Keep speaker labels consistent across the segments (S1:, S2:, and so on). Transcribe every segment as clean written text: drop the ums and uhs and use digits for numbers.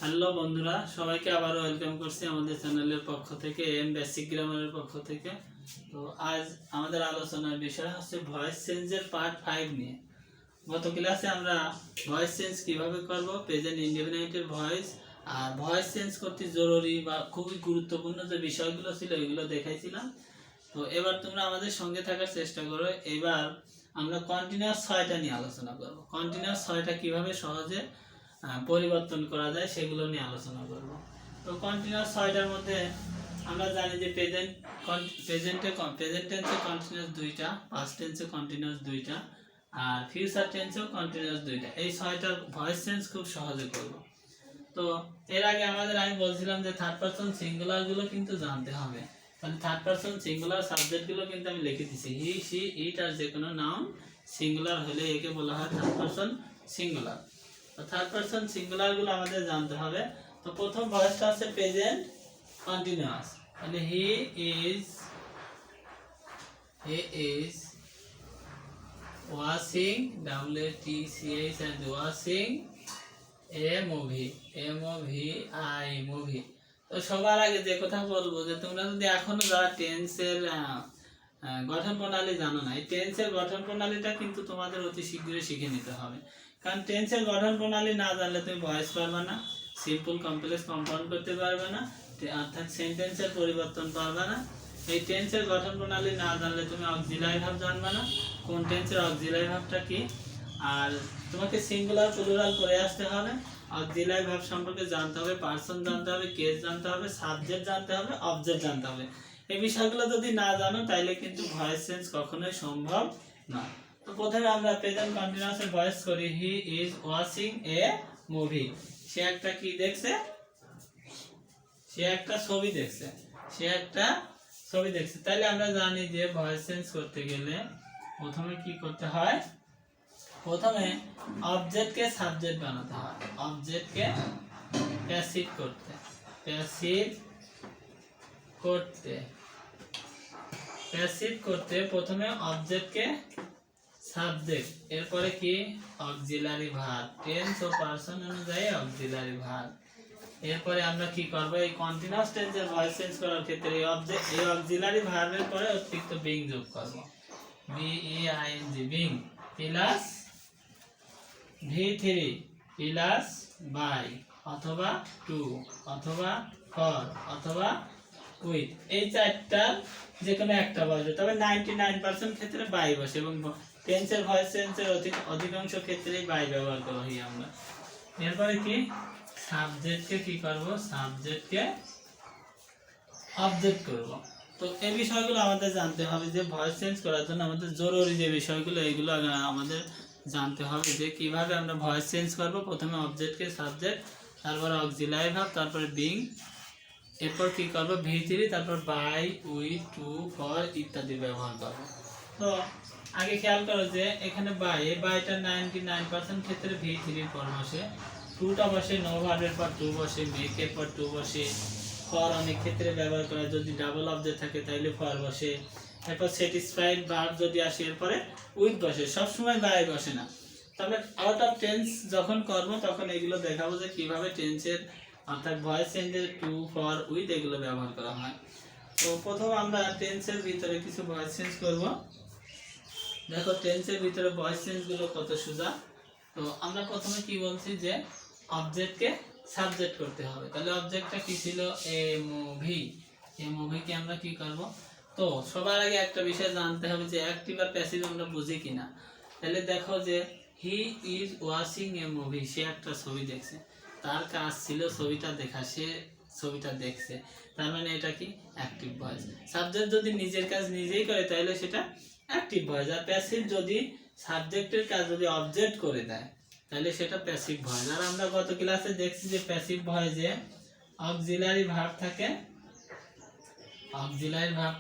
S1: Hello বন্ধুরা, সবাইকে আবারও ওয়েলকাম করছি আমাদের চ্যানেলের পক্ষ থেকে, এম বেসিক গ্রামারের পক্ষ থেকে। তো আজ আমাদের আলোচনার বিষয় হচ্ছে ভয়েস চেঞ্জের পার্ট 5 নিয়ে। গত ক্লাসে আমরা ভয়েস চেঞ্জ কিভাবে করব, প্রেজেন্ট ইনডেফিনাইটের ভয়েস আর ভয়েস চেঞ্জ করতে জরুরি বা খুবই গুরুত্বপূর্ণ যে বিষয়গুলো ছিল এগুলো দেখাইছিলাম। তো এবার তোমরা আমাদের সঙ্গে থাকার চেষ্টা করো। এবার আমরা কন্টিনিউয়াস 6টা নিয়ে আলোচনা করব। কন্টিনিউয়াস 6টা কিভাবে সহজে পরিবর্তন করা যায় সেগুলো নিয়ে আলোচনা করব। তো কন্টিনিউয়াস 6টার মধ্যে আমরা জানি যে প্রেজেন্ট টেন্সে কন্টিনিউয়াস 2টা, পাস্ট টেন্সে কন্টিনিউয়াস 2টা আর ফিউচার টেন্সেও কন্টিনিউয়াস 2টা। এই 6টার ভয়েস চেঞ্জ খুব সহজে করব। তো এর আগে আমি বলছিলাম যে থার্ড পারসন সিঙ্গুলার গুলো কিন্তু জানতে হবে। তাহলে থার্ড পারসন সিঙ্গুলার সাবজেক্ট গুলো কিন্তু আমি লিখে দিছি, হি, শি, ইট আর যে কোনো নাউন সিঙ্গুলার হলে একে বলা হয় থার্ড পারসন সিঙ্গুলার। তো থার্ড পারসন সিঙ্গুলার গুলো আমাদের জানতে হবে। তো প্রথম ভয়েসটা আছে প্রেজেন্ট কন্টিনিউয়াস। তাহলে হি is watching, WATCH and watching a movie, MOVI movie. তো সবার আগে যে কথা বলবো যে তোমরা যদি এখনো যারা টেন্সের গঠন প্রণালী জানো না, এই টেন্সের গঠন প্রণালীটা কিন্তু তোমাদের অতি শীঘ্রই শিখে নিতে হবে। কারণ টেন্সের গঠন প্রণালী না জানলে তুমি ভয়েস পারবে না, সিম্পল কমপ্লেক্স কম্পাউন্ড করতে পারবে না, অর্থাৎ সেন্টেন্সের পরিবর্তন পারবে না। এই টেন্সের গঠন প্রণালী না জানলে তুমি অক্সিলারি ভার্ব জানবে না, কোন টেন্সের অক্সিলারি ভার্বটা কি। আর তোমাকে সিঙ্গুলার প্লুরাল করে আসতে হবে, অক্সিলারি ভার্ব সম্পর্কে জানতে হবে, পারসন জানতে হবে, কেস জানতে হবে, সাবজেক্ট জানতে হবে, অবজেক্ট জানতে হবে। এই বিষয়গুলো যদি না জানো তাহলে কিন্তু ভয়েস চেঞ্জ কখনোই সম্ভব না। তো প্রথমে আমরা প্রেজেন্ট কন্টিনিউয়াসের ভয়েস করি। He is watching a movie. সে একটা কি দেখছে? সে একটা ছবি দেখছে। তাহলে আমরা জানি যে ভয়েস চেঞ্জ করতে গেলে প্রথমে কি করতে হয়? প্রথমে অবজেক্টকে সাবজেক্ট বানাতে হয়, অবজেক্টকে প্যাসিভ করতে প্রথমে অবজেক্টকে সাবজেক্ট, এরপরে কি অক্সিলারি ভার্ব, টেন্স ও পারসন অনুযায়ী অক্সিলারি ভার্ব। এরপরে আমরা কি করব? এই কন্টিনিউয়াস টেন্সের ভয়েস চেঞ্জ করার ক্ষেত্রে এই অক্সিলারি ভার্বের পরে অতিরিক্ত বিং যোগ করব, BEING, being plus V3 plus by অথবা টু অথবা ফর অথবা উইথ। এই চারটার যে কোনো একটা বসবে, তবে 99% ক্ষেত্রে বাই বসে এবং টেন্সের ভয়েস চেঞ্জের অধিকাংশ ক্ষেত্রেই বাই ব্যবহার করা হয় আমরা। এরপরে কি সাবজেক্টকে কি করব? সাবজেক্টকে অবজেক্ট করব। তো এই বিষয়গুলো আমাদের জানতে হবে যে ভয়েস চেঞ্জ করার জন্য আমাদের জরুরি যে বিষয়গুলো এইগুলো আমাদের জানতে হবে যে কিভাবে আমরা ভয়েস চেঞ্জ করব। প্রথমে অবজেক্টকে সাবজেক্ট, তারপরে অক্সিলারি ভার্ব, তারপরে বিং, এরপর কি করব? V3, তারপর বাই, উইথ, টু, ফর ইত্যাদি ব্যবহার করব। তো আগে খেয়াল করো যে এখানে বাই, এই বাইটা 99% ক্ষেত্রে V3 এর পর বসে, টুটা বসে, নো ভার্বের পর টু বসে, মেকের পর টু বসে, ফর অনেক ক্ষেত্রে ব্যবহার করা, যদি ডাবল অবজেক্ট থাকে তাহলে ফর বসে, এরপর স্যাটিসফাইড ভার্ব যদি আসে এরপরে উইথ বসে, সবসময় বাই বসে না। তবে আউট অফ টেন্স যখন করব তখন এগুলো দেখাবো যে কিভাবে টেন্সের অর্থাৎ ভয়েস চেঞ্জের টু, ফর, উইথ এগুলো ব্যবহার করা হয়। তো প্রথম আমরা টেন্সের ভিতরে কিছু ভয়েস চেঞ্জ করব। দেখো টেন্সের ভিতরে ভয়েস চেঞ্জগুলো কত সোজা। তো আমরা প্রথমে কি বলছি যে অবজেক্টকে সাবজেক্ট করতে হবে। তাহলে অবজেক্টটা কি ছিল? এ মুভি। এই মুভিকে আমরা কি করব? তো সবার আগে একটা বিষয় জানতে হবে যে অ্যাক্টিভ আর প্যাসিভ আমরা বুঝি কিনা। তাহলে দেখো যে he is watching a movie, সে একটা ছবি দেখছে, তার কাজ ছিল ছবিটা দেখা, সে ছবিটা দেখছে, তার মানে এটা কি অ্যাক্টিভ ভয়েস। সাবজেক্ট যদি নিজের কাজ নিজেই করে তাহলে সেটা অ্যাক্টিভ ভয়েস। আর প্যাসিভ যদি সাবজেক্টের কাজ যদি অবজেক্ট করে দেয় তাহলে সেটা প্যাসিভ ভয়েস। আর আমরা গত ক্লাসে দেখছি যে প্যাসিভ ভয়েসে অক্সিলারি ভার্ব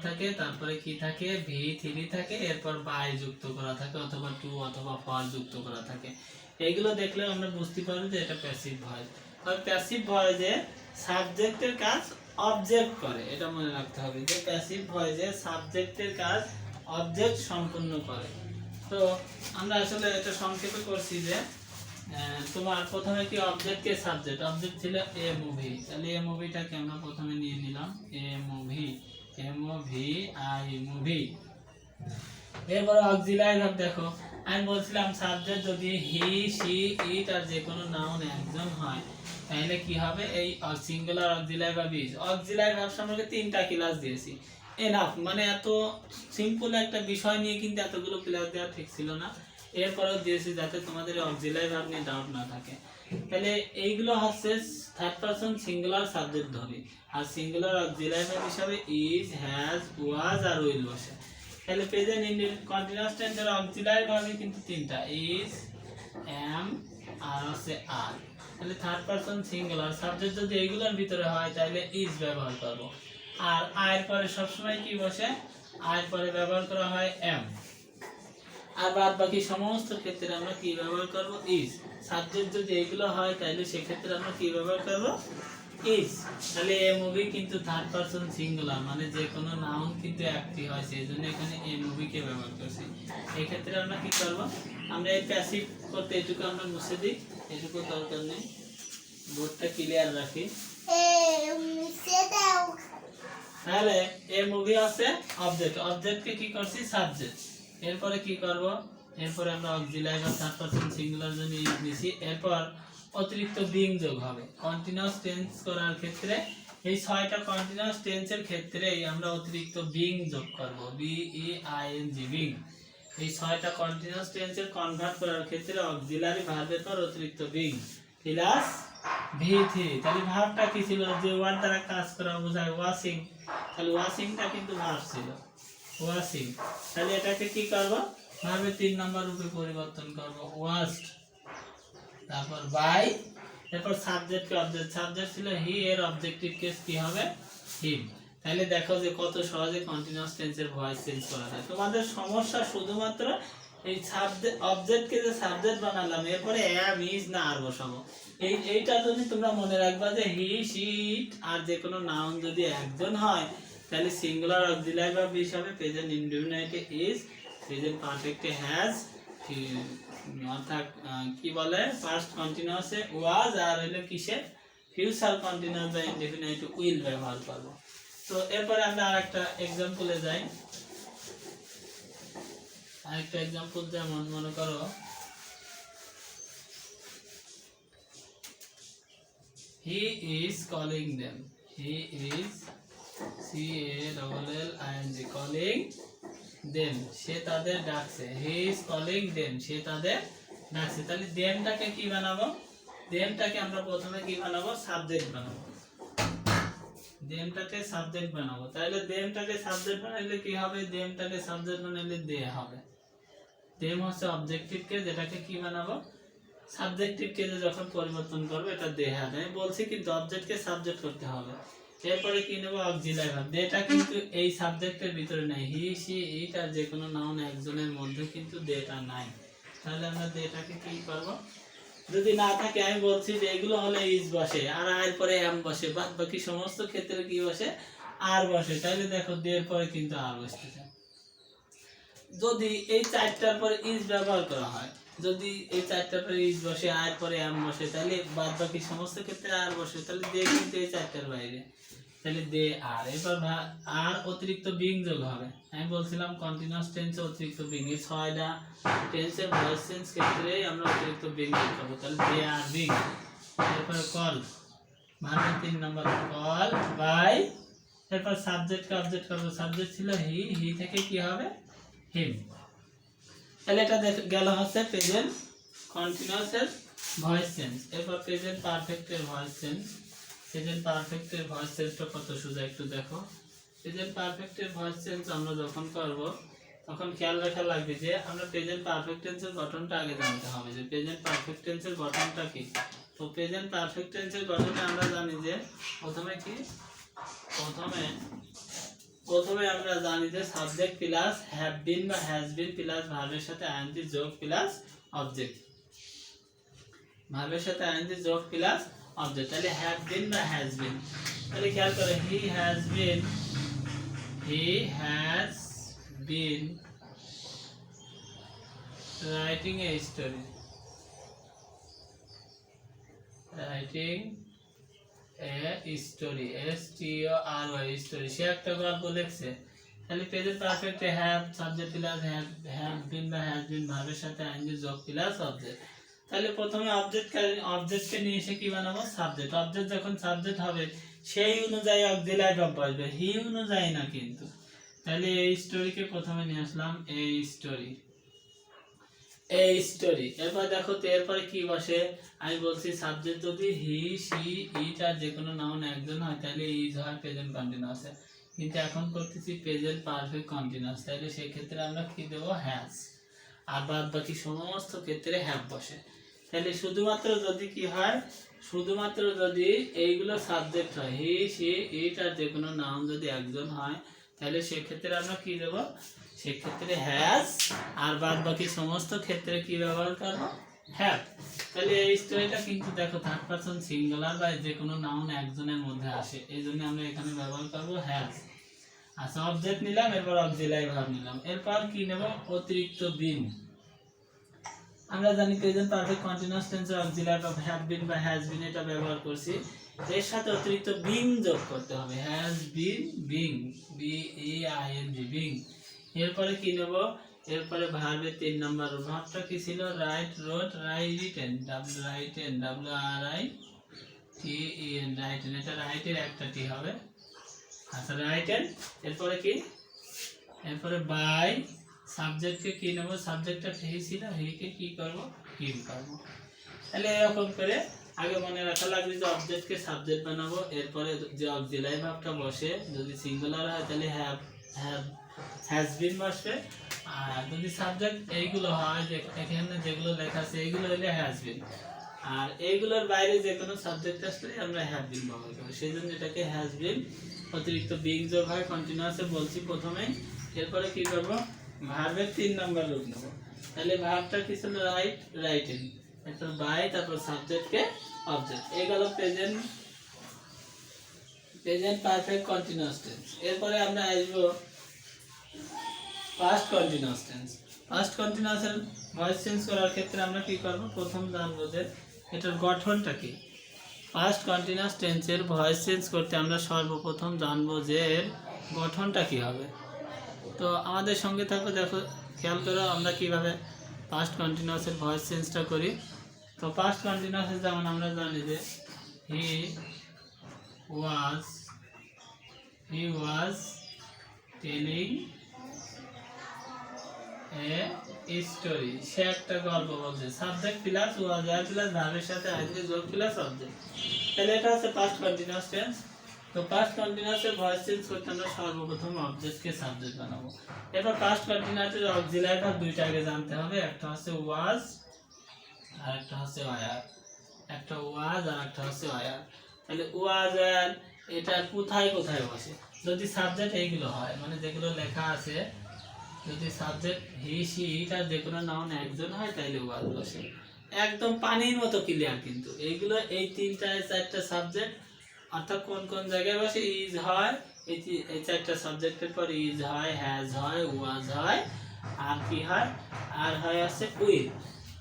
S1: থাকে, তারপরে কি থাকে? V3 থাকে, এরপর বাই যুক্ত করা থাকে অথবা টু অথবা ফর যুক্ত করা থাকে। এইগুলো দেখলে আমরা বুঝতে পারবো যে এটা প্যাসিভ ভয়েস। আর প্যাসিভ ভয়েসে সাবজেক্টের কাজ অবজেক্ট করে, এটা মনে রাখতে হবে যে প্যাসিভ ভয়েসে সাবজেক্টের কাজ অবজেক্ট সম্পূর্ণ করে। তো আমরা আসলে এটা সংক্ষেপে করছি যে তোমার প্রথমে কি অবজেক্ট কে সাবজেক্ট, অবজেক্ট ছিল এ মুভি, তাহলে এ মুভিটাকে আমরা প্রথমে নিয়ে নিলাম a movie, M O V I movie. এরপরে অক্সিলারি ভার্ব দেখো, আমি বলছিলাম সাবজেক্ট যদি হি সি ইট আর যে কোনো নাউন একজন হয় তাহলে কি হবে, এই singular auxiliary verb is. Auxiliary verb সম্পর্কে 3টা ক্লাস দিয়েছি, এনাফ, মানে এত সিম্পল একটা বিষয় নিয়ে কিন্তু এতগুলো ক্লাস দেওয়া ঠিক ছিল না, এরপরেও দিয়েছি যাতে তোমাদের অক্সিলারি ভার্ব নিয়ে ডাউট না থাকে। তাহলে এইগুলো হচ্ছে থার্ড পারসন সিঙ্গুলার সাবজেক্ট ধরি, আর সিঙ্গুলার অক্সিলারি ভার্ব হিসাবে ইজ, হ্যাজ, ওয়াজ আর উইল বসে। তাহলে প্রেজেন্ট কন্টিনিউয়াস টেন্সের অক্সিলারি ভার্ব কিন্তু 3টা, ইজ, এম আর হচ্ছে আর। তাহলে থার্ড পারসন সিঙ্গুলার সাবজেক্ট যদি এইগুলোর ভিতরে হয় তাহলে ইজ ব্যবহার করব, আর আয়ের পরে সবসময় কি বসে, আয়ের পরে ব্যবহার করা হয় এম, আর বাদ বাকি সমস্ত ক্ষেত্রে আমরা কি ব্যবহার করব, ইজ। সাবজেক্ট যদি এইগুলো হয় তাহলে সেক্ষেত্রে আমরা কি ব্যবহার করব, ইজ। তাহলে এ মুভি কিন্তু থার্ড পারসন সিঙ্গুলার, মানে যে কোনো নাউন কিন্তু একটি হয়, সেই জন্য এখানে এ মুভিকে ব্যবহার করছি। এই ক্ষেত্রে আমরা কি করব, আমরা এই প্যাসিভ করতে এটুকু আমরা মুছে দিই, এটুকু দরকার নেই, বোর্ডটা ক্লিয়ার রাখি। তাহলে এ মুভি আছে অবজেক্ট, অবজেক্টকে কি করছি সাবজেক্ট, এরপরে কি করব, এরপরে আমরা অক্সিলারি বা থার্ড পারসন সিঙ্গুলার জন্য ইজ নিছি, এরপর অতিরিক্ত বিং যোগ হবে কন্টিনিউয়াস টেন্স করার ক্ষেত্রে। এই 6টা কন্টিনিউয়াস টেন্সের ক্ষেত্রে আমরা অতিরিক্ত বিং যোগ করব, B E I N G, being. এই 6টা কন্টিনিউয়াস টেন্সের কনভার্ট করার ক্ষেত্রে অক্সিলারি ভার্বের পর অতিরিক্ত বিং প্লাস ভি3। তাহলে ভার্বটা কি ছিল, যে ওয়ার্ড দ্বারা কাজ করা বোঝায় ওয়াশিং, তাহলে ওয়াশিংটা কিন্তু ভার্ব ছিল, ওয়াশিং। তাহলে এটাকে কি করব, ভার্বের 3 নম্বর রূপে পরিবর্তন করব, ওয়াশড। তারপর বাই, এরপর সাবজেক্ট কে অবজেক্ট, সাবজেক্ট ছিল হি, এর অবজেক্টিভ কেস কি হবে, হিম। তাহলে দেখো যে কত সহজে কন্টিনিউয়াস টেন্সের ভয়েস চেঞ্জ করা যায়। তোমাদের সমস্যা শুধুমাত্র এই সাবজেক্ট, অবজেক্ট কে যে সাবজেক্ট বানালাম এরপরে এম, ইজ না আর বসাবো, এইটার জন্য তোমরা মনে রাখবা যে হি সি ইট আর যে কোনো নাউন যদি একজন হয় তাহলে সিঙ্গুলার অক্সিলারি ভার্ব হিসাবে প্রেজেন্ট ইনডিফিনিটে ইজ, প্রেজেন্ট পারফেক্টে হ্যাজ, অর্থাৎ কি বলে পাস্ট কন্টিনিউয়াসে ওয়াজ, আর হলো কিসে ফিউচার কন্টিনিউয়াস বা ইনডিফিনিটে উইল ব্যবহার করব। তো এরপরে আমরা আরেকটা एग्जांपले যাই, আরেকটা एग्जांपल যেমন মনে করো he is calling them, he is CALLING calling them, সে তাদের ডাকছে, he is calling them, সে তাদের ডাকছে। তাহলে দেমটাকে কি বানাবো, দেমটাকে আমরা প্রথমে কি বানাবো, সাবজেক্ট বানাবো, দেমটাকে সাবজেক্ট বানাবো। তাহলে দেমটাকে সাবজেক্ট বানাইলে কি হবে, দেমটাকে সাবজেক্ট বানাইলে দে হবে, দেম হচ্ছে অবজেক্টিভ কে, যেটাকে কি বানাবো, সাবজেক্টিভ কে যখন পরিবর্তন করবে এটা দে হবে। আমি বলছি কিন্তু অবজেক্ট কে সাবজেক্ট করতে হবে। এরপরে কি নেব, অক্সিলারি ভার্ব, দেটা কিন্তু এই সাবজেক্টের ভিতরে নাই, হি সি ইট আর যে কোনো নাউন একজনের মধ্যে কিন্তু দেটা নাই। তাহলে আমরা দেটাকে কি করব, যদি না থাকে আমি বলছি যে এগুলো হলে ইজ বসে, আর এর পরে এম বসে, বাদ বাকি সমস্ত ক্ষেত্রে কি বসে, আর বসে। তাহলে দেখো দের পরে কিন্তু আর বসতেছে। যদি এই 4টার পরে ইজ ব্যবহার করা হয়, যদি এই 4টার পরে ইজ বসে, আর পরে এম বসে, তাহলে বাদ বাকি সমস্ত ক্ষেত্রে আর বসে, তাহলে দে কিন্তু এই 4টার বাইরে, তাহলে দে আর। এবার আর অতিরিক্ত বিং যোগ হবে, আমি বলছিলাম কন্টিনিউয়াস টেন্সে অতিরিক্ত বিং, এই 6টা টেন্সের ভয়েস চেঞ্জ ক্ষেত্রে আমরা অতিরিক্ত বিং যোগ করব, তাহলে দে আর বিং। এরপর কল, ভার্বের 3 নম্বর কল বাই, এরপর সাবজেক্ট কে অবজেক্ট করব, সাবজেক্ট ছিল হি, হি থেকে কি হবে, হিম। তাহলে এটা গেল হচ্ছে প্রেজেন্ট কন্টিনিউয়াস এর ভয়েস চেঞ্জ। এরপর প্রেজেন্ট পারফেক্টের ভয়েস চেঞ্জ, প্রেজেন্ট পারফেক্টের ভয়েস চেঞ্জটা কত সোজা একটু দেখো। প্রেজেন্ট পারফেক্টের ভয়েস চেঞ্জ আমরা যখন করব তখন খেয়াল রাখা লাগবে যে আমরা প্রেজেন্ট পারফেক্ট টেন্সের গঠনটা আগে জানতে হবে, যে প্রেজেন্ট পারফেক্ট টেন্সের গঠনটা কি। তো প্রেজেন্ট পারফেক্ট টেন্সের গঠনে আমরা জানি যে প্রথমে কি, প্রথমে আমরা জানি যে সাবজেক্ট প্লাস হ্যাভ বিন বা হ্যাজ বিন প্লাস ভার্বের সাথে আইএনজি যোগ প্লাস অবজেক্ট, ভার্বের সাথে আইএনজি যোগ প্লাস অবজেক্ট। তাহলে হ্যাভ বিন বা হ্যাজ বিন, তাহলে খেয়াল করে he has been writing a story, writing a story, STORY story, সে একটা গল্প লিখছে। তাহলে প্রেজেন্ট পারফেক্টে have subject plus have been বা হ্যাজ বিন ভার্বের সাথে আইএনজি যোগ প্লাস অবজেক্ট। তাহলে প্রথমে অবজেক্টকে নিয়ে এসে কি বানাবো, সাবজেক্ট। অবজেক্ট যখন সাবজেক্ট হবে সেই অনুযায়ী অক্সিলারি ভার্ব বসবে, হি অনুযায়ী না কিন্তু। তাহলে এই স্টোরিকে প্রথমে নিয়ে আসলাম, এই স্টোরি, এই স্টোরি। এরপর দেখো তো এরপরে কি বসে, আমি বলছি সাবজেক্ট যদি হি সি ইট আর যে কোনো নাউন একজন হয় তাহলে ইজ হয় প্রেজেন্ট কন্টিনিউয়াস, কিন্তু এখন করতেছি প্রেজেন্ট পারফেক্ট কন্টিনিউয়াস, তাহলে সেই ক্ষেত্রে আমরা কি দেবো, হ্যাজ। আর বাদ বাকি সমস্ত ক্ষেত্রে হ্যাভ বসে। তাহলে শুধুমাত্র যদি কি হয়, শুধুমাত্র যদি এইগুলো সাবজেক্ট হয়, হি সি ইট আর যে কোনো নাউন যদি একজন হয় তাহলে সেক্ষেত্রে আমরা কি দেবো, সেক্ষেত্রে হ্যাজ। আর বাদ বাকি সমস্ত ক্ষেত্রে কি ব্যবহার করবো, হ্যাভ। তাহলে এই স্টোরিটা কিন্তু দেখো থার্ড পারসন সিঙ্গুলার বা যে কোনো নাউন একজনের মধ্যে আসে, এই জন্য আমরা এখানে ব্যবহার করবো হ্যাজ। আচ্ছা, অবজেক্ট নিলাম, এরপর অক্সিলারি ভার্ব নিলাম, এরপর কি নেব, অতিরিক্ত বিন। আমরা জানি প্রেজেন্ট পারফেক্ট কন্টিনিউয়াস টেন্সে অক্সিলারি ভার্ব হ্যাভ বিন বা হ্যাজ বিন এটা ব্যবহার করছি, এর সাথে অতিরিক্ত বিং যোগ করতে হবে, has been being, BEING being. এরপরে কি নেব, এরপরে ভার্বের 3 নম্বর ভার্বটা কি ছিল, write, wrote, written, written, WRITEN, written, এটা রাইটের একটা টি হবে। আচ্ছা, রাইটেন। এরপরে কি, এরপরে বাই, সাবজেক্টকে কি নেব, সাবজেক্টটা হি ছিল, হিকে কি করব, হিম করব। তাহলে এরকম করে আগে মনে রাখা লাগবে যে অবজেক্টকে সাবজেক্ট বানাবো, এরপরে যে অক্সিলারি ভার্বটা বসে যদি সিঙ্গুলার হয় তাহলে হ্যাভ হ্যাজ বিন বসবে, আর যদি সাবজেক্ট এইগুলো হয় যে এখানে যেগুলো লেখা আছে এইগুলো হলে হ্যাজ বিন, আর এইগুলোর বাইরে যে কোনো সাবজেক্ট আসলে আমরা হ্যাভ বিন ব্যবহার করি, সেই জন্য এটাকে হ্যাজ বিন। অতিরিক্ত বিং যোগ হয় কন্টিনিউয়াসে বলছি প্রথমেই। এরপরে কি করব, ভার্বের 3 নম্বর রূপ নেব। তাহলে ভার্বটা কি ছিল, রাইট, রাইটেন, এরপর বাই, তারপর সাবজেক্টকে অবজেক্ট। এই গেল present, present perfect continuous tense. এরপরে আমরা আসবো পাস্ট কন্টিনিউয়াস টেন্স। পাস্ট কন্টিনিউয়াসের ভয়েস চেঞ্জ করার ক্ষেত্রে আমরা কি করব, প্রথম জানবো যে এটার গঠনটা কি। পাস্ট কন্টিনিউয়াস টেন্সের ভয়েস চেঞ্জ করতে আমরা সর্বপ্রথম জানবো যে এর গঠনটা কি হবে। তো আমাদের সঙ্গে থাকো, দেখো খেয়াল করো আমরা কিভাবে পাস্ট কন্টিনিউয়াসের ভয়েস চেঞ্জটা করি। তো পাস্ট কন্টিনিউয়াসে যেমন আমরা জানি যে হি ওয়াজ টেলিং এ স্টোরি, সে একটা গল্প বলছে, সাবজেক্ট প্লাস ওয়াজ আর প্লাস ভার্বের সাথে আইএনজি যোগ প্লাস অবজেক্ট। তাহলে এটা হচ্ছে পাস্ট কন্টিনিউয়াস টেন্স। তো পাস্ট কন্টিনিউয়াসের ভয়েস চেঞ্জ করতে আমরা সর্বপ্রথম অবজেক্টকে সাবজেক্ট বানাবো। এরপর পাস্ট কন্টিনিউয়াসের অক্সিলারি ভার্ব দুইটা আগে জানতে হবে, একটা হচ্ছে ওয়াজ আর একটা হচ্ছে ওয়ার, একটা ওয়াজ আর একটা হচ্ছে ওয়ার। তাহলে ওয়াজ আর এটা কোথায় কোথায় বসে, যদি সাবজেক্ট এইগুলো হয় মানে যেগুলো লেখা আছে, যদি সাবজেক্ট হি সি ইট আর যে কোনো নাউন একজন হয় তাইলে ওয়াজ বসে, একদম পানির মতো ক্লিয়ার। কিন্তু এইগুলো এই 3-4টা সাবজেক্ট, অর্থাৎ কোন কোন জায়গায় বসে, ইজ হয়, এই 4টা সাবজেক্টের পর ইজ হয়, হ্যাজ হয়, ওয়াজ হয়, আর কি হয়, আর হয় আছে উইল।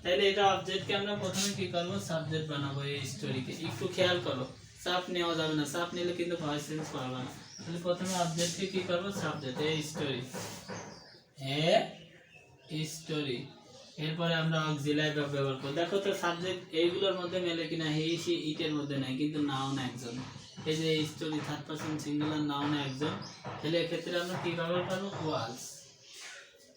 S1: তাহলে এটা অবজেক্টকে আমরা প্রথমে কি করবো, সাবজেক্ট বানাবো এই স্টোরিকে। একটু খেয়াল করো, চাপ নেওয়া যাবে না, চাপ নিলে কিন্তু ভয়েস চেঞ্জ পারবে না। তাহলে প্রথমে অবজেক্টকে কি করবো, সাবজেক্ট, এই স্টোরি, এ স্টোরি। এরপরে আমরা অক্সিলারি ভার্ব ব্যবহার করব। দেখো তো সাবজেক্ট এইগুলোর মধ্যে মেলে কিনা, হি সি ইটের মধ্যে নাই, কিন্তু নাউন একজন। এই যে story third person singular, noun একজন, তাহলে এক্ষেত্রে আমরা কি ব্যবহার করবো, ওয়াজ,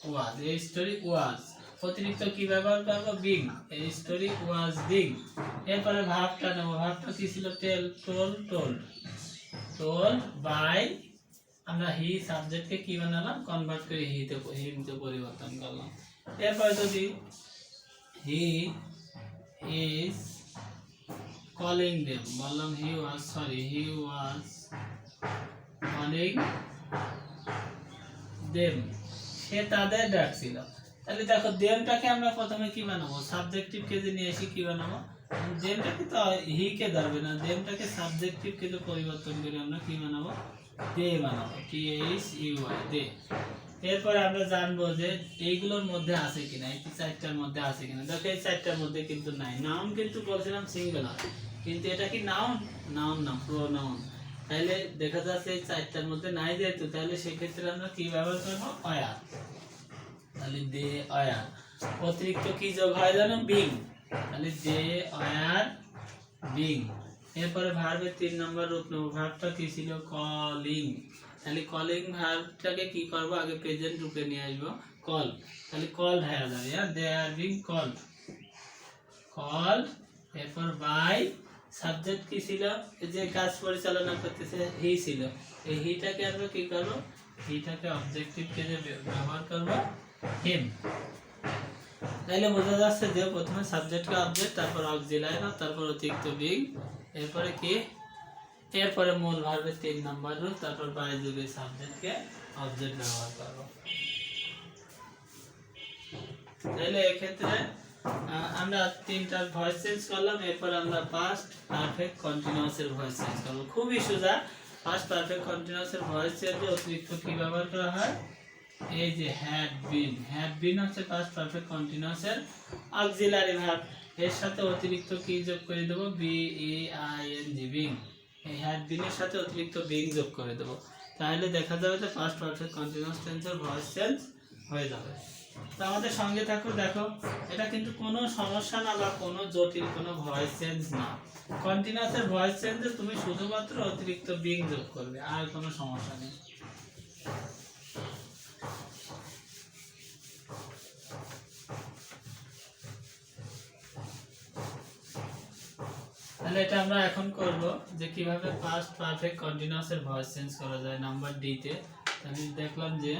S1: ওয়াজ, এই স্টোরি ওয়াজ। অতিরিক্ত কি ব্যবহার করবো, বিং, এই স্টোরি ওয়াজ বিং। এরপরে ভার্বটা নেবো, ভার্বটা কি ছিল, টেল, টোল্ড, বাই, আমরা হি সাবজেক্টকে কি বানালাম, কনভার্ট করে হিমতে পরিবর্তন করলাম। এরপর যদি হি ইজ কলিং দেম, বললাম হি ওয়াজ কলিং দেম, সে তাদের ডাকছিল। তাহলে দেখো দেমটাকে আমরা প্রথমে কি বানাবো, সাবজেক্টিভকে যে নিয়ে এসে কি বানাবো, দেমটাকে তো হি কে ধরবে না, দেমটাকে সাবজেক্টিভকে তো পরিবর্তন করে আমরা কি বানাবো, দে বানাবো, THEY, দে। এরপরে আমরা জানবো যে এইগুলোর মধ্যে আছে কিনা, এই 4টার মধ্যে আছে কিনা। দেখো এই 4টার মধ্যে কিন্তু নাই, নাউন কিন্তু বলছিলাম সিঙ্গুলার, কিন্তু এটা কি নাউন? নাউন না, প্রোনাউন। তাহলে দেখা যাচ্ছে এই চারটার মধ্যে নাই যেহেতু, তাহলে সেক্ষেত্রে আমরা কি ব্যবহার করবো? অয়ার। তাহলে দে অয়ার। অতিরিক্ত কি যোগ হয় জানো? বিং। তাহলে দে অয়ার বিং। এরপরে ভার্বের 3 নম্বর রূপ নেব। ভার্বটা কি ছিল? কলিং। তাহলে কলিং ভার্বটাকে কি করব? আগে প্রেজেন্ট রূপে নিয়ে আসবো, কল। তাহলে কল হয়ে যাবে, হ্যাঁ, দে আর বিং কল। কল। এরপর বাই। সাবজেক্ট কি ছিল? যে কাজ পরিচালনা করতেছে হি ছিল। এই হিটাকে আমরা কি করব? হিটাকে অবজেক্টিভ কে যে ব্যবহার করব, হিম। তাইলে বোঝা যাচ্ছে যে প্রথমে সাবজেক্টকে অবজেক্ট, তারপর অক্সিলারি ভার্ব, তারপর অতিরিক্ত বিং, এরপরে কি? এরপরে মূল ভার্বের 3 নম্বর রূপ, তারপর বাই যুগে সাবজেক্টকে অবজেক্ট ব্যবহার করব। তাহলে এক্ষেত্রে আমরা তিনটা ভয়েস চেঞ্জ করলাম। এরপর আমরা পাস্ট পারফেক্ট কন্টিনিউয়াস এর ভয়েস চেঞ্জ করব। খুবই সোজা। পাস্ট পারফেক্ট কন্টিনিউয়াস এর ভয়েস চেঞ্জে অতিরিক্ত কি ব্যবহার করা হয়? এই যে হ্যাড বিন। হ্যাড বিন হচ্ছে পাস্ট পারফেক্ট কন্টিনিউয়াস এর অক্সিলারি ভার্ব। এর সাথে অতিরিক্ত কি যোগ করে দেব? B E I N G, being. এই হ্যাড বিন এর সাথে অতিরিক্ত বিং যোগ করে দেব। তাহলে দেখা যাবে যে পাস্ট পারফেক্ট কন্টিনিউয়াস টেন্সের ভয়েস চেঞ্জ হয়ে যাবে। তো আমাদের সঙ্গে থাকো, দেখো এটা কিন্তু কোনো সমস্যা না বা কোনো জটিল কোনো ভয়েস চেঞ্জ না। কন্টিনিউয়াসের ভয়েস চেঞ্জে তুমি শুধুমাত্র অতিরিক্ত বিং যোগ করবে, আর কোনো সমস্যা নেই। তাহলে এটা আমরা এখন করব যে কিভাবে পাস্ট পারফেক্ট কন্টিনিউয়াস এর ভয়েস চেঞ্জ করা যায় নাম্বার ডি তে। তাহলে দেখলাম যে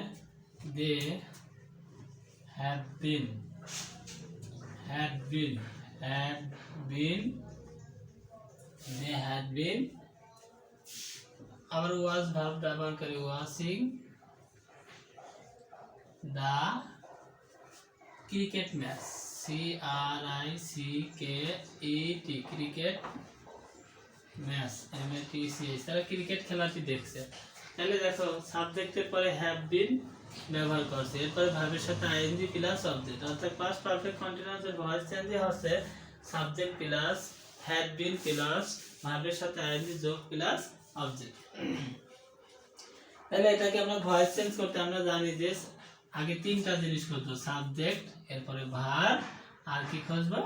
S1: they have been, had been, had been, they had been। আবার was ভার্ব ব্যবহার করে watching the cricket match, CRICKET, cricket match, MATCH, তারা ক্রিকেট খেলাটি দেখছে। তাহলে দেখো সাবজেক্টের পরে হ্যাভ বিন ব্যবহার করছে, এরপরে ভার্বের সাথে আইএনজি প্লাস অবজেক্ট, অর্থাৎ পাস্ট পারফেক্ট কন্টিনিউয়াস এর ভয়েস চেঞ্জ হচ্ছে subject plus had been plus ভার্বের সাথে আইএনজি যোগ প্লাস অবজেক্ট। তাহলে এটাকে আমরা ভয়েস চেঞ্জ করতে আমরা জানি যে আগে তিনটা জিনিস খুঁজবো, সাবজেক্ট, এরপরে ভার্ব, আর কি খুঁজবো?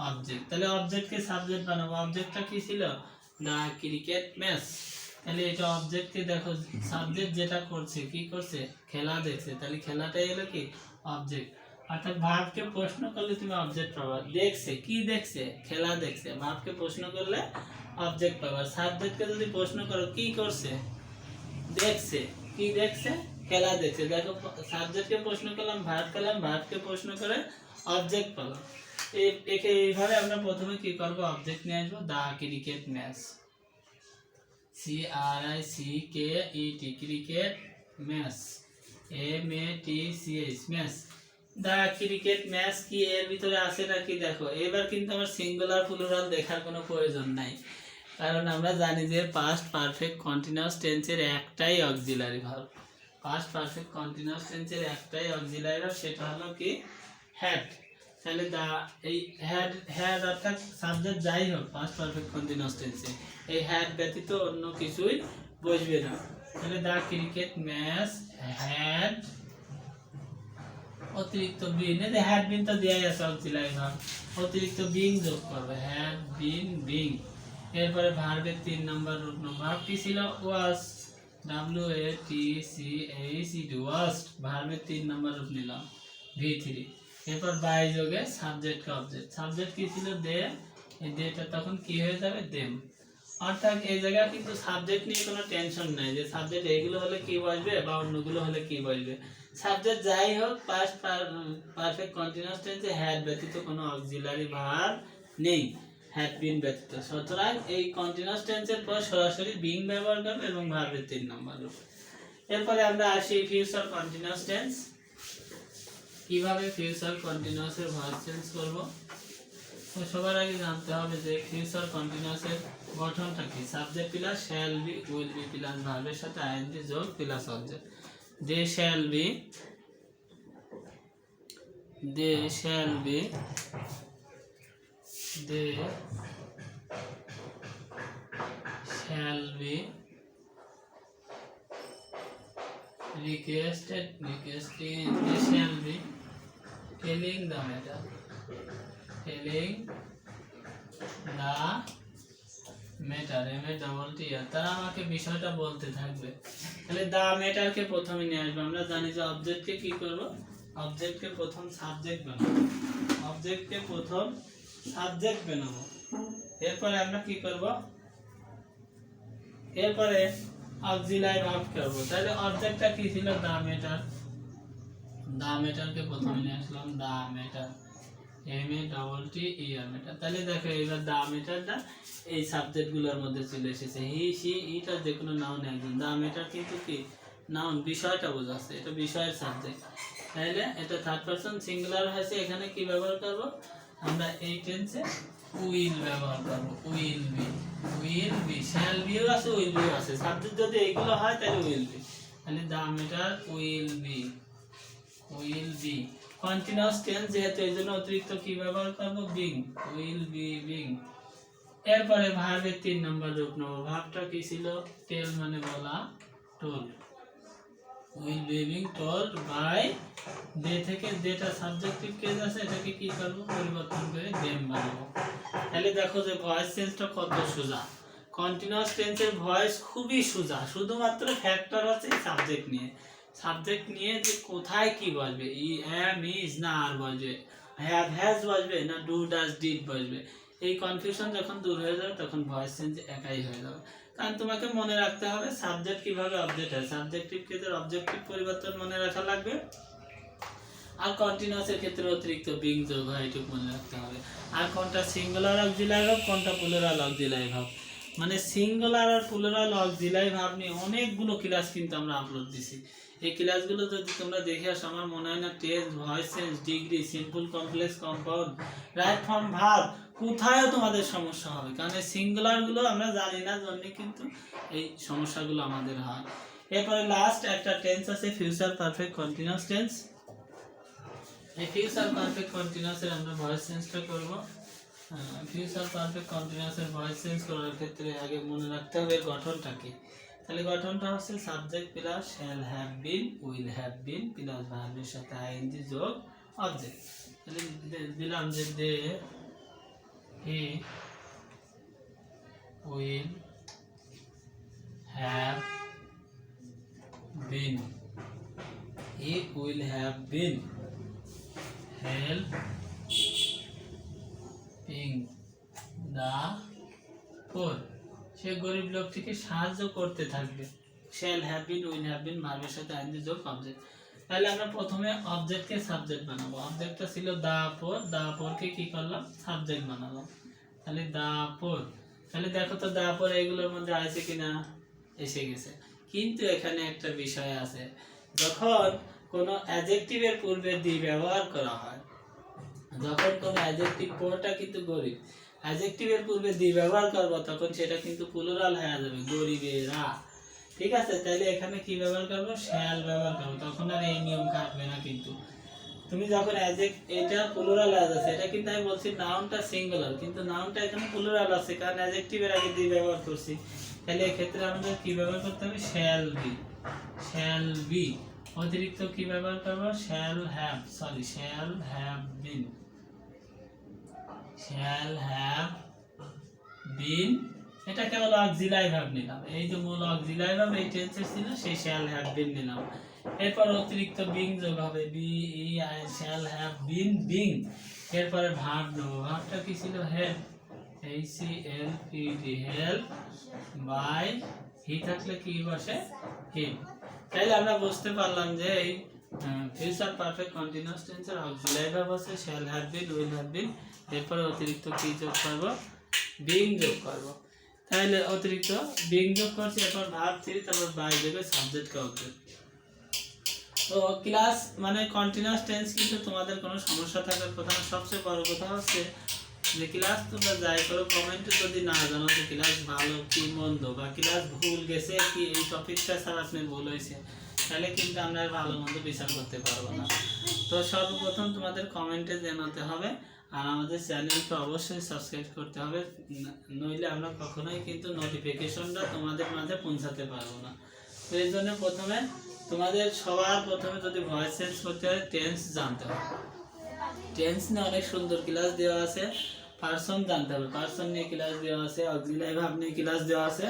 S1: অবজেক্ট। তাহলে অবজেক্টকে সাবজেক্ট বানাবো। অবজেক্টটা কি ছিল? দা ক্রিকেট ম্যাচ। তাহলে এটা অবজেক্টকে দেখো, সাবজেক্ট যেটা করছে কি করছে? খেলা দেখছে। তাহলে খেলাটাই হলো কি? অবজেক্ট। অর্থাৎ ভার্বকে প্রশ্ন করলে তুমি অবজেক্ট পাবা। দেখছে, কি দেখছে? খেলা দেখছে। ভার্বকে প্রশ্ন করলে অবজেক্ট পাবা। সাবজেক্টকে যদি প্রশ্ন করো কি করছে? দেখছে। কি দেখছে? খেলা দেখছে। দেখো সাবজেক্টকে প্রশ্ন করলাম, ভার্ব পেলাম, ভার্বকে প্রশ্ন করে অবজেক্ট পেলাম। এইভাবে আমরা প্রথমে কি করব? অবজেক্ট নিয়ে আসবো, the cricket match, CRICKET, cricket match, MATCH, match. The cricket match কি এর ভিতরে আছে নাকি দেখো। এবার কিন্তু আমার সিঙ্গুলার প্লুরাল দেখার কোনো প্রয়োজন নাই, কারণ আমরা জানি যে পাস্ট পারফেক্ট কন্টিনিউয়াস টেন্সের একটাই auxiliary verb. Past perfect continuous টেন্সের একটাই অক্সিলারি ভার্ব, সেটা হলো কি? হ্যাড। তাহলে দা এই হ্যাড অর্থাৎ সাবজেক্ট যাই হোক পাস্ট পারফেক্ট কন্টিনিউয়াস টেন্সে এই হ্যাড ব্যতীত অন্য কিছুই বসবে না। তাহলে দা ক্রিকেট ম্যাচ হ্যাড অতিরিক্ত বিন, এই যে হ্যাড বিন তো দেয়াই আছে অক্সিলারি ভার্ব, অতিরিক্ত বিং যোগ করবে, হ্যাড বিন বিং। এরপরে ভার্বের 3 নম্বর রূপ নেব। ভার্ব কি ছিল? ওয়াজ, WATCHED, ওয়াজড। ভার্বের 3 নম্বর রূপ নিলাম, V3। এরপর বাই যোগে সাবজেক্ট অবজেক্ট। সাবজেক্ট কি ছিল? দে। এই দেটা তখন কি হয়ে যাবে? দেম। অর্থাৎ এই জায়গায় কিন্তু সাবজেক্ট নিয়ে কোনো টেনশন নাই যে সাবজেক্ট এইগুলো হলে কি বসবে বা অন্যগুলো হলে কি বসবে। সাবজেক্ট যাই হোক পাস্ট পারফেক্ট কন্টিনিউয়াস টেন্সে হ্যাড ব্যতীত কোনো অক্সিলারি ভার্ব নেই, হ্যাড বিন ব্যতীত। সুতরাং এই কন্টিনিউয়াস টেন্সের পর সরাসরি বিং ব্যবহার করবে এবং ভার্বের 3 নম্বর রূপ। এরপরে আমরা আসি ফিউচার কন্টিনিউয়াস টেন্স। কিভাবে ফিউচার কন্টিনিউয়াস এর ভয়েস চেঞ্জ করব? তো সবার আগে জানতে হবে যে ফিউচার কন্টিনিউয়াস এর গঠনটা কি। Subject plus shall be, will be plus ভার্বের সাথে আইএনজি যোগ plus object. They shall be, they shall be, they shall be requesting they shall be telling the matter তারা আমাকে বিষয়টা বলতে থাকবে। তাহলে দা ম্যাটারকে প্রথমে নিয়ে আসবে। আমরা জানি যে অবজেক্টকে কি করব, অবজেক্টকে প্রথম সাবজেক্ট বানাবো, অবজেক্টকে প্রথম সাবজেক্ট বানাবো। এরপরে আমরা কি করব, এরপরে অক্সিলারি ভার্ব করব। তাহলে অবজেক্টটা কি ছিল, দা ম্যাটার, দা ম্যাটারকে প্রথমে নিয়ে আসলাম, দা ম্যাটার ম্যাটার। তাহলে দেখো এবার দা ম্যাটারটা এই সাবজেক্টগুলোর মধ্যে চলে এসেছে। হি সি ইটা যে কোনো নাউন একজন। দা ম্যাটার কিন্তু কি নাউন, বিষয়টা বোঝাচ্ছে, এটা বিষয়ের সাবজেক্ট। তাহলে এটা থার্ড পারসন সিঙ্গুলার হয়েছে। এখানে কি ব্যবহার করব আমরা, এই টেন্সে উইল ব্যবহার করব। উইল বি শ্যাল বিও আছে, উইল বিও আছে। সাবজেক্ট যদি এইগুলো হয় তাহলে উইল বি। তাহলে the matter will be continuous tense যেহেতু এই জন্য অতিরিক্ত কি ব্যবহার করব, বিং, উইল বি বিং। এরপরে ভার্বের 3 নম্বর রূপ নেব। ভার্বটা কি ছিল, টেল মানে বলা, told. Will be being told by they থেকে যেটা সাবজেক্টিভ কেস আছে এটাকে কি করব, পরিবর্তন করে দেম বানাবো। তাহলে দেখো যে ভয়েস চেঞ্জটা কত সোজা। কন্টিনিউয়াস টেন্সের ভয়েস খুবই সোজা, শুধুমাত্র ফ্যাক্টর আছে সাবজেক্ট নিয়ে। সাবজেক্ট নিয়ে যে কোথায় কি বসবে, ই এম ইজ না আর বসবে, হ্যাভ হ্যাজ বসবে না ডু ডাজ ডিড বসবে, এই কনফিউশন যখন দূর হয়ে যাবে তখন ভয়েস চেঞ্জ একাই হয়ে যাবে। কারণ তোমাকে মনে রাখতে হবে সাবজেক্ট কিভাবে অবজেক্ট হয়। সাবজেক্টিভ ক্ষেত্রে অবজেক্টিভ পরিবর্তন মনে রাখা লাগবে, আর কন্টিনিউয়াসের ক্ষেত্রে অতিরিক্ত বিং যোগ হয়, এটুকু মনে রাখতে হবে। আর কোনটা সিঙ্গুলার অক্সিলারি ভার্ব, কোনটা প্লুরাল অক্সিলারি ভার্ব, মানে সিঙ্গুলার আর প্লুরাল অক্সিলারি ভার্ব নিয়ে অনেকগুলো ক্লাস কিন্তু আমরা আপলোড দিছি। এই ক্লাসগুলো যদি তোমরা দেখে আসো, আমার মনে হয় না tense, voice change, degree, simple, complex, compound, right form, verb কোথায়ও তোমাদের সমস্যা হবে। কারণ এই সিঙ্গুলারগুলো আমরা জানি না জন্য কিন্তু এই সমস্যাগুলো আমাদের হয়। এরপরে লাস্ট একটা টেন্স আছে ফিউচার পারফেক্ট কন্টিনিউয়াস টেন্স। এই ফিউচার পারফেক্ট কন্টিনিউয়াসের আমরা ভয়েস চেঞ্জটা করব। ফিউচার পারফেক্ট কন্টিনিউয়াসের ভয়েস চেঞ্জ করার ক্ষেত্রে আগে মনে রাখতে হবে গঠনটা কি। তাহলে গঠনটা হচ্ছে subject plus shall have been, will have been plus ভার্বের সাথে আইএনজি যোগ অবজেক্ট। তাহলে দিলাম যে they he will have been, he will have been helping the poor, সে গরিব লোকটিকে সাহায্য করতে থাকবে। Shall have been, will have been, ভার্বের সাথে আইএনজি যোগ অবজেক্ট। তাহলে আমরা প্রথমে অবজেক্টকে সাবজেক্ট বানাবো। অবজেক্টটা ছিল দা পোর, দা পোরকে কি করলাম, সাবজেক্ট বানালাম। তাহলে দা পোর, তাহলে দেখো তো দা পোর এগুলোর মধ্যে আছে কিনা, এসে গেছে। কিন্তু এখানে একটা বিষয় আছে, যখন কোনো অ্যাডজেক্টিভের পূর্বে দি ব্যবহার করা হয়, যখন কোনো অ্যাডজেক্টিভ, পোরটা কিন্তু গরিব, অ্যাডজেক্টিভের পূর্বে দি ব্যবহার করব তখন সেটা কিন্তু প্লুরাল হয়ে যাবে, গরিবেরা। ঠিক আছে, তাহলে এখানে কি ব্যবহার করব, শ্যাল ব্যবহার করব, তখন আর এই নিয়ম কাটবে না। কিন্তু তুমি যখন এটা প্লুরাল আছে, এটা কিন্তু আমি বলছি নাউনটা সিঙ্গুলার, কিন্তু নাউনটা এখানে প্লুরাল আছে কারণ অ্যাডজেক্টিভের আগে দি ব্যবহার করছি। তাহলে এই ক্ষেত্রে আমাদের কি ব্যবহার করতে হবে, শ্যাল বি, শ্যাল বি। অতিরিক্ত কি ব্যবহার করব, shall have bin, shall have বিন। এটা কেবল অক্সিলারি ভার্ব নিলাম, এই যে মূল অক্সিলারি ভার্ব এই টেন্সে ছিল সেই শ্যাল হ্যাভ বিন নিলাম। এরপর অতিরিক্ত বিং যোগ হবে, B E I, shall have been being. এরপরে ভার্ব নেব, ভার্বটা কি ছিল, help, H C L P D, help by, he থাকলে কি বসে, হিম। তাইলে আমরা বুঝতে পারলাম যে এই ফিউচার পারফেক্ট কন্টিনিউয়াস টেন্সের অক্সিলারি ভার্ব আছে shall have been, will have বিন, এরপরে অতিরিক্ত কি যোগ করব, বিং যোগ করব। তাহলে অতিরিক্ত বিং যোগ করছি, এরপর ভার্ব 3, তারপর বাই দেবে সাবজেক্টকে অবজেক্ট। তো ক্লাস মানে কন্টিনিউয়াস টেন্স কিন্তু তোমাদের কোনো সমস্যা থাকার কথা না। সবচেয়ে বড় কথা হচ্ছে যে ক্লাস তোমরা যাই করো, কমেন্টে যদি না জানো যে ক্লাস ভালো কি মন্দ বা ক্লাস ভুল গেছে কি, এই টপিকটা স্যার আপনার ভুল হয়েছে, তাহলে কিন্তু আমরা ভালো মন্দ বিচার করতে পারবো না। তো সর্বপ্রথম তোমাদের কমেন্টে জানাতে হবে, আর আমাদের চ্যানেলকে অবশ্যই সাবস্ক্রাইব করতে হবে, নইলে আমরা কখনোই কিন্তু নোটিফিকেশনটা তোমাদের মাঝে পৌঁছাতে পারবো না। তো এই জন্য প্রথমে তোমাদের সবার প্রথমে যদি ভয়েস চেঞ্জ করতে হয় টেন্স জানতে হবে। টেন্স নিয়ে অনেক সুন্দর ক্লাস দেওয়া আছে। পার্সন জানতে হবে, পার্সন নিয়ে ক্লাস দেওয়া আছে, অক্সিলারি ভার্ব নিয়ে ক্লাস দেওয়া আছে।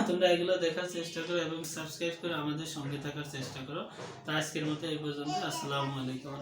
S1: তোমরা এগুলো দেখার চেষ্টা করো এবং সাবস্ক্রাইব করে আমাদের সঙ্গে থাকার চেষ্টা করো। তো আজকের মতো এই পর্যন্ত। আসসালামু আলাইকুম।